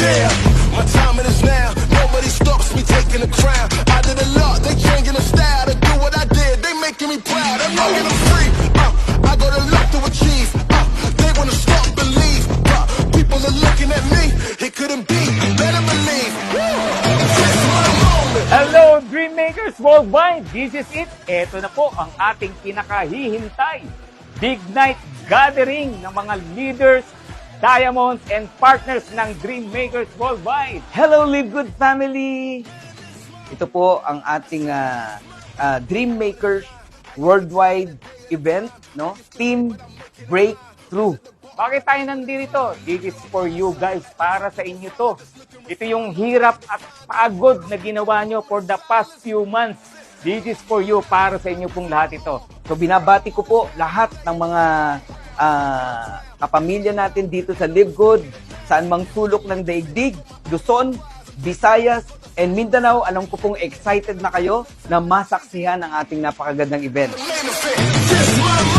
Yeah, my time it is now. Nobody stops me taking the crown. I did a lot, they changing the style to do what I did. They making me proud. I'm knocking them free. I got a lot to achieve. They wanna stop, believe. People are looking at me. It couldn't be. Better believe. This is my moment. Hello, Dreammakers Worldwide! This is it. Ito na po ang ating pinakahihintay. Big night gathering ng mga leaders, diamonds, and partners ng Dreammakers Worldwide. Hello, Live Good family! Ito po ang ating Dreammakers Worldwide event, no? Team Breakthrough. Bakit tayo nandito? This is for you guys, para sa inyo to. Ito yung hirap at pagod na ginawa nyo for the past few months. This is for you, para sa inyo pong lahat ito. So binabati ko po lahat ng mga kapamilya natin dito sa Live Good, saan mang sulok ng daigdig, Luzon, Visayas, and Mindanao. Alam ko pong excited na kayo na masaksihan ang ating napakagandang event. This is my